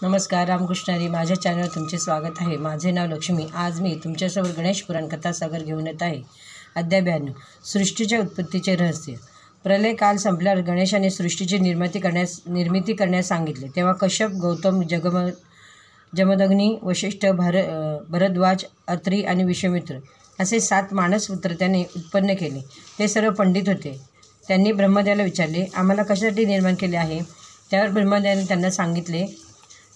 नमस्कार, रामकृष्ण हरी. माझ्या चॅनलवर तुमचे स्वागत आहे. माझे नाव लक्ष्मी. आज मी तुमच्यासमोर गणेश पुराण कथा सागर घेऊन येत आहे. अध्याय 92. सृष्टीच्या उत्पत्तीचे रहस्य. प्रलय काल संपल्यावर गणेशाने सृष्टीची निर्मिती करण्यास सांगितले. तेव्हा कश्यप, गौतम, जमदग्नी, वशिष्ठ, भरद्वाज, अत्री आणि विश्वामित्र असे 7 मानसपुत्र त्याने उत्पन्न केले. ते सर्व पंडित होते. त्यांनी ब्रह्मदेवाला विचारले, आम्हाला कशासाठी निर्माण केले आहे? त्यावर ब्रह्मदेवाने त्यांना सांगितले,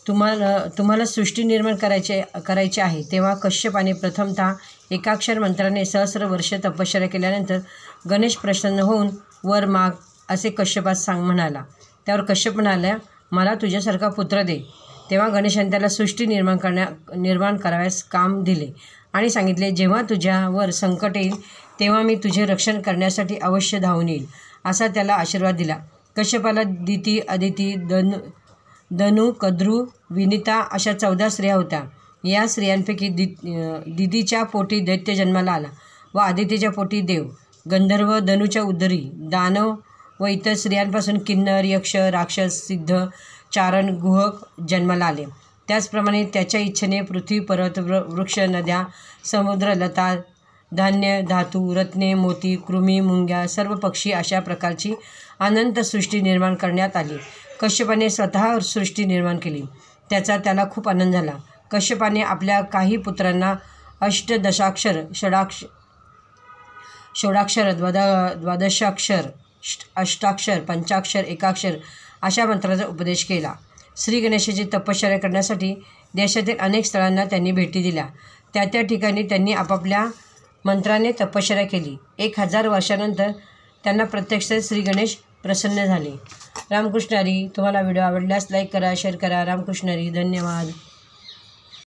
तुम्हाला सृष्टी निर्माण करायची आहे. तेव्हा कश्यपाने प्रथमतः एकाक्षर मंत्राने सहस्र वर्ष तपश्चर्या केल्यानंतर गणेश प्रसन्न होऊन वर माग असे कश्यपास म्हणाला. त्यावर कश्यप म्हणाला, मला तुझ्यासारखा पुत्र दे. तेव्हा गणेशाने त्याला सृष्टी निर्माण करावयास काम दिले आणि सांगितले, जेव्हा तुझ्यावर संकट येईल तेव्हा मी तुझे रक्षण करण्यासाठी अवश्य धावून येईल, असा त्याला आशीर्वाद दिला. कश्यपाला दिती, अदिती, धनु, कद्रू, विनिता अशा 14 स्त्रिया होत्या. या स्त्रियांपैकी दिदीच्या पोटी दैत्य जन्माला आला व आदितीच्या पोटी देव, गंधर्व, धनुच्या उदरी दानव व इतर स्त्रियांपासून किन्नर, यक्ष, राक्षस, सिद्ध, चारण, गुहक जन्माला आले. त्याचप्रमाणे त्याच्या इच्छेने पृथ्वी, पर्वत, वृक्ष, नद्या, समुद्र, लता, धान्य, धातू, रत्ने, मोती, कृमी, मुंग्या, सर्व पक्षी अशा प्रकारची अनंत सृष्टी निर्माण करण्यात आली. कश्यपाने स्वतः सृष्टी निर्माण केली. त्याला खूप आनंद झाला. कश्यपाने आपल्या काही पुत्रांना अष्टदशाक्षर, षोडाक्षर, द्वादशाक्षर, अष्टाक्षर, पंचाक्षर, एकाक्षर अशा मंत्राचा उपदेश केला. श्री गणेशाची तपश्चर्या करण्यासाठी देशातील अनेक स्थळांना त्यांनी भेटी दिल्या. त्या ठिकाणी त्यांनी आपापल्या मंत्राने तपश्चर्या केली. 1000 वर्षानंतर त्यांना प्रत्यक्ष श्री गणेश प्रसन्न झाले. रामकृष्ण हरी. तुम्हाला व्हिडिओ आवडल्यास लाईक करा, शेअर करा. रामकृष्ण हरी. धन्यवाद.